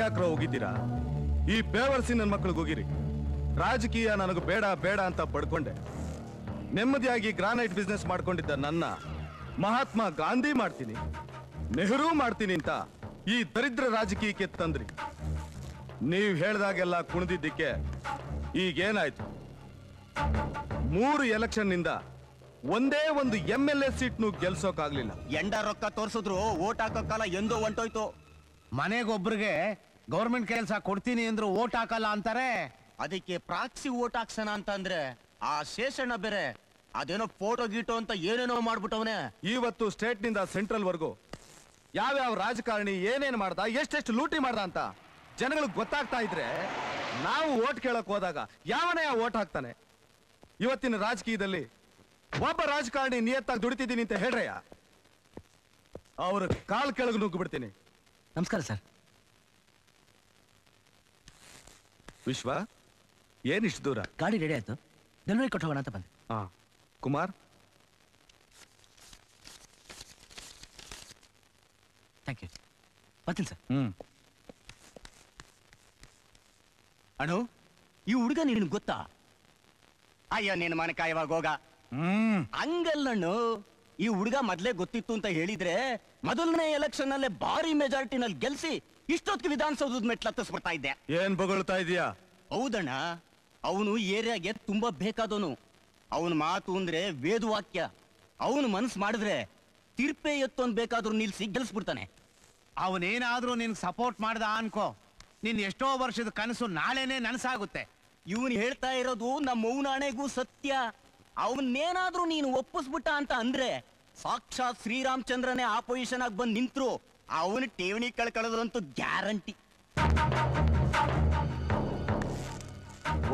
ಯಾಕ್ರೋ ಹೋಗಿದ್ದೀರಾ? ಈ ಬೇವರ್ಸಿ ನನ್ನ ಮಕ್ಕಳಿಗೆ ಹೋಗಿರಿ. ರಾಜಕೀಯ ನನಗೆ ಬೇಡ ಬೇಡ ಅಂತ ಪಡ್ಕೊಂಡೆ. ನೆಮ್ಮದಿಯಾಗಿ ಗ್ರಾನೈಟ್ ಬಿಸ್ನೆಸ್ ಮಾಡ್ಕೊಂಡಿದ್ದ ನನ್ನ ಮಹಾತ್ಮ ಗಾಂಧಿ ಮಾಡ್ತೀನಿ, ನೆಹರು ಮಾಡ್ತೀನಿ ಅಂತ ಈ ದರಿದ್ರ ರಾಜಕೀಯಕ್ಕೆ ತಂದ್ರಿ. ನೀವು ಹೇಳ್ದಾಗೆಲ್ಲ ಕುಣಿದಿದ್ದಕ್ಕೆ ಈಗೇನಾಯ್ತು? 3 ಎಲೆಕ್ಷನ್ ನಿಂದ ಒಂದೇ ಒಂದು MLA ಸೀಟ್ನು ಗೆಲ್ಸೋಕಾಗ್ಲಿಲ್ಲ. ಎಂಡ ರೊಕ್ಕ ತೋರ್ಸಿದ್ರು ಓಟ್ ಹಾಕಕ್ಕಲ್ಲ ಎಂದೋ ಹೊಂಟೋಯ್ತು. ಮನೆಗೊಬ್ರಿಗೆ ಗೌರ್ಮೆಂಟ್ ಕೆಲಸ ಕೊಡ್ತೀನಿ ಅಂದ್ರು ಓಟ್ ಹಾಕಲ್ಲ ಅಂತಾರೆ. ಅದಕ್ಕೆ ಪ್ರಾಕ್ಸಿ ಓಟ್ ಹಾಕ್ಸೋಣ ಅಂತಂದ್ರೆ ಆ ಶೇಷಣ್ಣ ಬೇರೆ ಅದೇನೋ ಫೋಟೋ ಗೀಟೋ ಅಂತ ಏನೇನೋ ಮಾಡ್ಬಿಟ್ಟವನೇ. ಇವತ್ತು ಸ್ಟೇಟ್ ನಿಂದ ಸೆಂಟ್ರಲ್ ವರ್ಗು ಯಾವ್ಯಾವ ರಾಜಕಾರಣಿ ಏನೇನ್ ಮಾಡ್ದ, ಎಷ್ಟೆಷ್ಟು ಲೂಟಿ ಮಾಡ್ದ ಅಂತ ಜನಗಳಿಗೆ ಗೊತ್ತಾಗ್ತಾ ಇದ್ರೆ ನಾವು ಓಟ್ ಕೇಳಕ್ ಹೋದಾಗ ಯಾವನೇ ಓಟ್ ಹಾಕ್ತಾನೆ? ಇವತ್ತಿನ ರಾಜಕೀಯದಲ್ಲಿ ಒಬ್ಬ ರಾಜಕಾರಣಿ ನಿಯತ್ತಾಗಿ ದುಡಿತಿದ್ದೀನಿ ಅಂತ ಹೇಳ್ರಯ್ಯ, ಅವ್ರ ಕಾಲ್ ಕೆಳಗೆ ನುಗ್ಗಿ ಬಿಡ್ತೀನಿ. ನಮಸ್ಕಾರ ಸರ್. ವಿಶ್ವ, ಏನಿಷ್ಟು ದೂರ? ಗಾಡಿ ರೆಡಿ ಆಯ್ತು, ಡೆಲಿವರಿ ಕೊಟ್ಟು ಹೋಗೋಣ ಅಂತ ಬಂದೆ. ಹಾ, ಕುಮಾರ್ ಥ್ಯಾಂಕ್ ಯು. ಬರ್ತೀನಿ ಸರ್. ಅಣ್ಣು, ಈ ಹುಡುಗ ನಿನ್ ಗೊತ್ತಾ? ಅಯ್ಯ ನಿನ್ ಮನೆ ಕಾಯವಾಗ ಹೋಗ. ಹಂಗಲ್ಲಣ್ಣು, ಈ ಹುಡುಗ ಮೊದ್ಲೇ ಗೊತ್ತಿತ್ತು ಅಂತ ಹೇಳಿದ್ರೆ ಮೊದಲನೇ ಎಲೆಕ್ಷನ್ ಅಲ್ಲೇ ಭಾರಿ ಮೆಜಾರಿಟಿನಲ್ಲಿ ಗೆಲ್ಸಿ ಇಷ್ಟೊತ್ತಿಗೆ ವಿಧಾನಸೌಧದ ಮೆಟ್ಲು ಹತ್ತಿಸ್ಬಿಡ್ತಾ ಇದ್ದೆ. ಏನ್ ಬೊಗಳ್ತಾ ಇದೀಯಾ? ಹೌದಣ್ಣ, ಅವನು ಏರಿಯಾಗೆ ತುಂಬಾ ಬೇಕಾದವನು. ಅವನ ಮಾತು ಅಂದ್ರೆ ವೇದವಾಕ್ಯ. ಅವನು ಮನಸ್ಸು ಮಾಡಿದ್ರೆ ತಿರ್ಪೆ ಎತ್ತೊಂದ್ ಬೇಕಾದ್ರೂ ನಿಲ್ಸಿ ಗೆಲ್ಸ್ಬಿಡ್ತಾನೆ. ಅವನೇನಾದ್ರೂ ನಿನ್ ಸಪೋರ್ಟ್ ಮಾಡ್ದ ಅನ್ಕೋ, ನಿನ್ ಎಷ್ಟೋ ವರ್ಷದ ಕನಸು ನಾಳೆನೆ ನನಸಾಗುತ್ತೆ. ಇವನು ಹೇಳ್ತಾ ಇರೋದು ನಮ್ಮ ಮೌನಾಣೆಗೂ ಸತ್ಯ. ಅವನ್ನೇನಾದ್ರೂ ನೀನು ಒಪ್ಪಿಸ್ಬಿಟ್ಟ ಅಂತ ಅಂದ್ರೆ ಸಾಕ್ಷಾತ್ ಶ್ರೀರಾಮಚಂದ್ರನೇ ಆಪೋಸಿಷನ್ ಆಗಿ ಬಂದು ನಿಂತ್ರು ಅವನು ಠೇವಣಿ ಕಳ್ಕೊಳ್ಳೋದಂತೂ ಗ್ಯಾರಂಟಿ.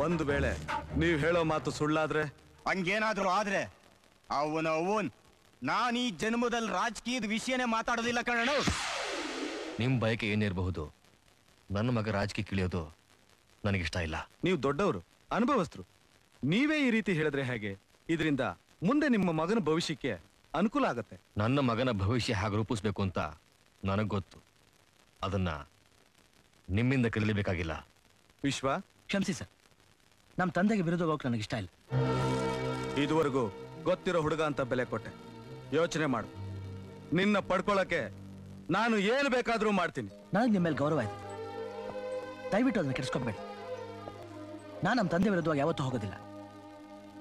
ಒಂದು ವೇಳೆ ನೀವ್ ಹೇಳೋ ಮಾತು ಸುಳ್ಳಾದ್ರೆ? ಹಂಗೇನಾದ್ರೂ ಆದ್ರೆ ಅವನ್ ನಾನು ಈ ಜನ್ಮದಲ್ಲಿ ರಾಜಕೀಯದ ವಿಷಯನೇ ಮಾತಾಡೋದಿಲ್ಲ ಕಣಣ್ಣ. ನಿಮ್ ಬಯಕೆ ಏನಿರಬಹುದು, ನನ್ನ ಮಗ ರಾಜಕೀಯ ಕಿಳಿಯೋದು ನನಗಿಷ್ಟ ಇಲ್ಲ. ನೀವು ದೊಡ್ಡವರು, ಅನುಭವಸ್ಥರು, ನೀವೇ ಈ ರೀತಿ ಹೇಳಿದ್ರೆ ಹೇಗೆ? ಇದರಿಂದ ಮುಂದೆ ನಿಮ್ಮ ಮಗನ ಭವಿಷ್ಯಕ್ಕೆ ಅನುಕೂಲ ಆಗತ್ತೆ. ನನ್ನ ಮಗನ ಭವಿಷ್ಯ ಹಾಗೆ ರೂಪಿಸ್ಬೇಕು ಅಂತ ನನಗ್ ಗೊತ್ತು. ಅದನ್ನ ನಿಮ್ಮಿಂದ ಕಲಿಬೇಕಾಗಿಲ್ಲ. ವಿಶ್ವ, ಕ್ಷಮಿಸಿ ಸರ್, ನಮ್ಮ ತಂದೆಗೆ ವಿರುದ್ಧ ಹೋಗಕ್ಕೆ ನನಗಿಷ್ಟ ಇಲ್ಲ. ಇದುವರೆಗೂ ಗೊತ್ತಿರೋ ಹುಡುಗ ಅಂತ ಬೆಲೆ ಕೊಟ್ಟೆ. ಯೋಚನೆ ಮಾಡು, ನಿನ್ನ ಪಡ್ಕೊಳ್ಳಕ್ಕೆ ನಾನು ಏನು ಬೇಕಾದ್ರೂ ಮಾಡ್ತೀನಿ. ನನಗೆ ನಿಮ್ಮ ಮೇಲೆ ಗೌರವ ಇದೆ, ದಯವಿಟ್ಟು ಅದನ್ನ ಕೆಡಿಸ್ಕೊಬೇಡಿ. ನಾನು ನಮ್ಮ ತಂದೆ ವಿರುದ್ಧವಾಗಿ ಯಾವತ್ತೂ ಹೋಗೋದಿಲ್ಲ.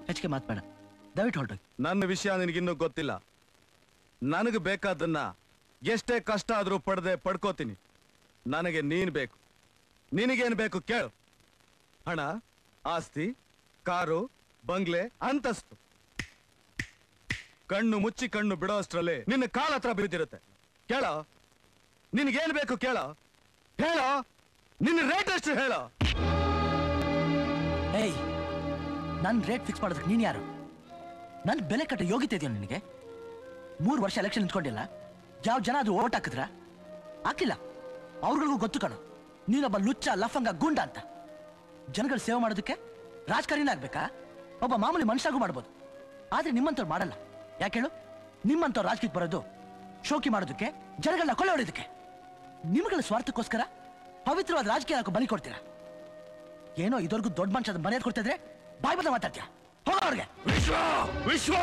ಹೆಚ್ಚಿಗೆ ಮಾತ್ಬೇಡ, ದಯವಿಟ್ಟು ಹೊರಟೋಗಿ. ನನ್ನ ವಿಷಯ ನಿನಗಿನ್ನೂ ಗೊತ್ತಿಲ್ಲ. ನನಗೆ ಬೇಕಾದನ್ನ ಎಷ್ಟೇ ಕಷ್ಟ ಆದ್ರೂ ಪಡ್ಕೋತೀನಿ. ನನಗೆ ನೀನ್ ಬೇಕು. ನಿನಗೇನು ಬೇಕು ಕೇಳು. ಹಣ, ಆಸ್ತಿ, ಕಾರು, ಬಂಗ್ಲೆ, ಅಂತಸ್ತು. ಕಣ್ಣು ಮುಚ್ಚಿ ಕಣ್ಣು ಬಿಡೋ ಅಷ್ಟರಲ್ಲಿ ನಿನ್ನ ಕಾಲ ಹತ್ರ ಬಿದ್ದಿರುತ್ತೆ. ಕೇಳೋ, ನಿನಗೇನು ಬೇಕು ಕೇಳೋ. ಹೇಳೋ, ನಿನ್ನ ರೇಟ್ ಎಷ್ಟು ಹೇಳೋ. ಏಯ್, ನನ್ನ ರೇಟ್ ಫಿಕ್ಸ್ ಮಾಡೋದಕ್ಕೆ ನೀನು ಯಾರು? ನನ್ನ ಬೆಲೆ ಕಟ್ಟ ಯೋಗ್ಯತೆ ಇದೆಯೋ ನಿನಗೆ? 3 ವರ್ಷ ಎಲೆಕ್ಷನ್ ನಿಂತ್ಕೊಂಡಿಲ್ಲ, ಯಾವ ಜನ ಅದು ಓಟ್ ಹಾಕಿದ್ರ? ಹಾಕಿಲ್ಲ. ಅವ್ರಿಗಳಿಗೂ ಗೊತ್ತು ಕಣೋ, ನೀನೊಬ್ಬ ಲುಚ್ಚ, ಲಫಂಗ, ಗುಂಡ ಅಂತ. ಜನಗಳ ಸೇವೆ ಮಾಡೋದಕ್ಕೆ ರಾಜಕಾರಣ ಆಗ್ಬೇಕಾ? ಒಬ್ಬ ಮಾಮೂಲಿ ಮನುಷ್ಯಾಗೂ ಮಾಡ್ಬೋದು, ಆದ್ರೆ ನಿಮ್ಮಂತವ್ರು ಮಾಡಲ್ಲ. ಯಾಕೆ ಹೇಳು? ನಿಮ್ಮಂತವ್ರು ರಾಜಕೀಯಕ್ಕೆ ಬರೋದು ಶೋಕಿ ಮಾಡೋದಕ್ಕೆ, ಜನಗಳನ್ನ ಕೊಳ್ಳೆ ಹೊಡೋದಕ್ಕೆ. ನಿಮ್ಗಳ ಸ್ವಾರ್ಥಕ್ಕೋಸ್ಕರ ಪವಿತ್ರವಾದ ರಾಜಕೀಯ ಬಲಿ ಕೊಡ್ತೀರಾ? ಏನೋ ಇದುವರೆಗೂ ದೊಡ್ಡ ಮನುಷ್ಯದ ಮರ್ಯಾದೆ ಕೊಡ್ತಿದ್ರೆ ಬಾಯ್ ಬದ ಮಾತಾಡ್ತೀಯ. ಹೋಗ ಅವ್ರಿಗೆ. ವಿಶ್ವ, ವಿಶ್ವ,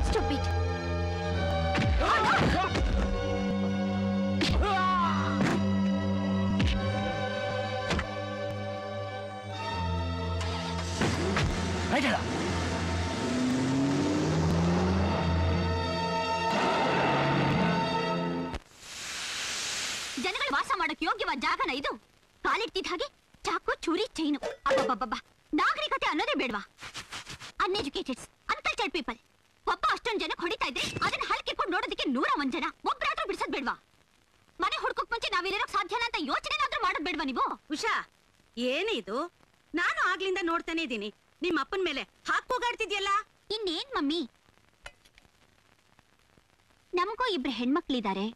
Stupid. ರೈಟ್ ಹೇಳ. ಜನಗಳು ವಾಸ ಮಾಡಕ್ ಯೋಗ್ಯವಾದ ಜಾಗನ ಇದು? ಕಾಲಿಡ್ತಿದ್ದ ಹಾಗೆ ಚಾಕು ಚೂರಿ ಚೈನು. ಅಬ್ಬಬ್ಬಬ್ಬ, ನಾಗರಿಕತೆ ಅನ್ನೋದೇ ಬೇಡವಾ? Uneducateds, uncultured people. ಒಬ್ಬ ಅಷ್ಟೊಂದು ಜನಕ್ಕೆ ಹೊಡಿತಾ ಇದ್ರೆ ಅದನ್ನ ಹಲ್ಕಿಕೊಂಡು ನೋಡೋದಕ್ಕೆ 101 ಜನ. ಒಬ್ಬರಾದ್ರೂ ಬಿಡಿಸೋದ್ ಬೇಡವಾ? ಮನೆ ಹುಡ್ಕೋಕ್ ಮುಂಚೆ ನಾವಿಲ್ಲಿರೋಕ್ ಸಾಧ್ಯನಾ ಅಂತ ಯೋಚನೆನಾದ್ರೂ ಮಾಡೋದ್ ಬೇಡವಾ ನೀವು? ಉಷಾ, ಏನಿದು? ನಾನು ಆಗ್ಲಿಂದ ನೋಡ್ತಾನೆ ಇದ್ದೀನಿ. ನಿಮ್ಮ ಅಪ್ಪನ ಮೇಲೆ ಹಾಕೋಗಾಡ್ತಿದ್ಯಲ್ಲ. ಇನ್ನೇನ್ ಮಮ್ಮಿ, ನಮಗೂ 2 ಹೆಣ್ಮಕ್ಳಿದ್ದಾರೆ.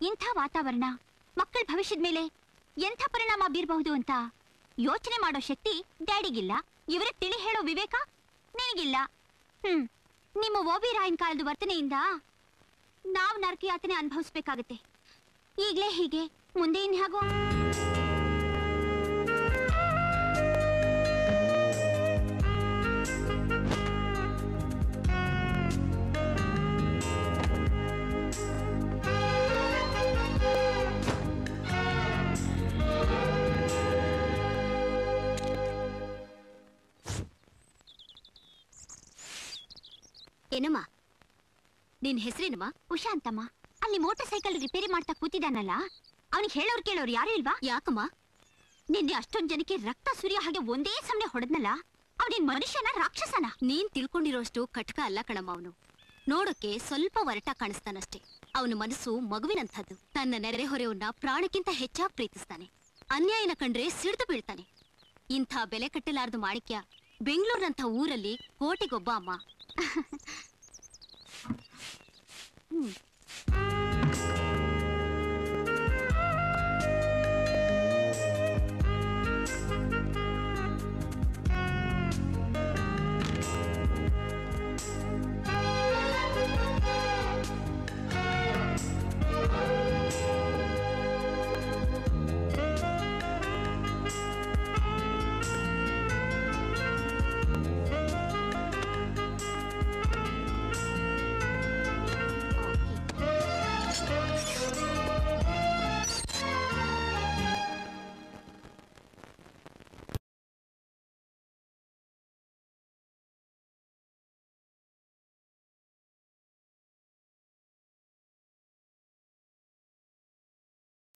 ಇಂಥ ವಾತಾವರಣ ಮಕ್ಕಳ ಭವಿಷ್ಯದ ಮೇಲೆ ಎಂಥ ಪರಿಣಾಮ ಬೀರಬಹುದು ಅಂತ ಯೋಚನೆ ಮಾಡೋ ಶಕ್ತಿ ಡ್ಯಾಡಿಗಿಲ್ಲ. ಇವರೇ ತಿಳಿ ಹೇಳೋ ವಿವೇಕ ನಿನಗಿಲ್ಲ. ನಿಮ್ಮ ಓಬಿ ರಾಯನ್ ಕಾಲದ ವರ್ತನೆಯಿಂದ ನಾವು ನರಕ ಯಾತನೆ ಅನುಭವಿಸ್ಬೇಕಾಗತ್ತೆ. ಈಗ್ಲೇ ಹೀಗೆ, ಮುಂದೆ ಇನ್ ಹೇಗೋ? ಏನಮ್ಮ, ನಿನ್ ಹೆಸರೇನಮ್ಮ? ಉಷಾ ಅಂತಮ್ಮ. ಅಲ್ಲಿ ಮೋಟಾರ್ ಸೈಕಲ್ ರಿಪೇರಿ ಮಾಡ್ತಾ ಕೂತಿದ್ದಾನಲ್ಲ, ಅವನಿಗೆ ಹೇಳೋರು ಕೇಳೋರು ಯಾರು ಇಲ್ವಾ? ಯಾಕಮ್ಮ? ನಿನ್ನೆ ಅಷ್ಟೊಂದ್ ಜನಕ್ಕೆ ರಕ್ತ ಸುರಿಯೋ ಹಾಗೆ ಒಂದೇ ಸಮನೆ ಹೊಡೆದ್ನಲ್ಲ, ಅವನಿನ್ ಮನುಷ್ಯನ ರಾಕ್ಷಸನ? ನೀನ್ ತಿಳ್ಕೊಂಡಿರೋಷ್ಟು ಕಟಕ ಅಲ್ಲ ಕಣಮ್ಮ. ಅವನು ನೋಡೋಕೆ ಸ್ವಲ್ಪ ಒರಟ ಕಾಣಿಸ್ತಾನಷ್ಟೇ. ಅವನ ಮನಸ್ಸು ಮಗುವಿನಂಥದ್ದು. ತನ್ನ ನೆರೆಹೊರೆಯವನ್ನ ಪ್ರಾಣಕ್ಕಿಂತ ಹೆಚ್ಚಾಗಿ ಪ್ರೀತಿಸ್ತಾನೆ. ಅನ್ಯಾಯನ ಕಂಡ್ರೆ ಸಿಡಿದು ಬೀಳ್ತಾನೆ. ಇಂಥ ಬೆಲೆ ಕಟ್ಟಲಾರ್ದು ಮಾಣಿಕ್ಯ ಬೆಂಗಳೂರಿನಂಥ ಊರಲ್ಲಿ ಕೋಟಿಗೊಬ್ಬ ಅಮ್ಮ.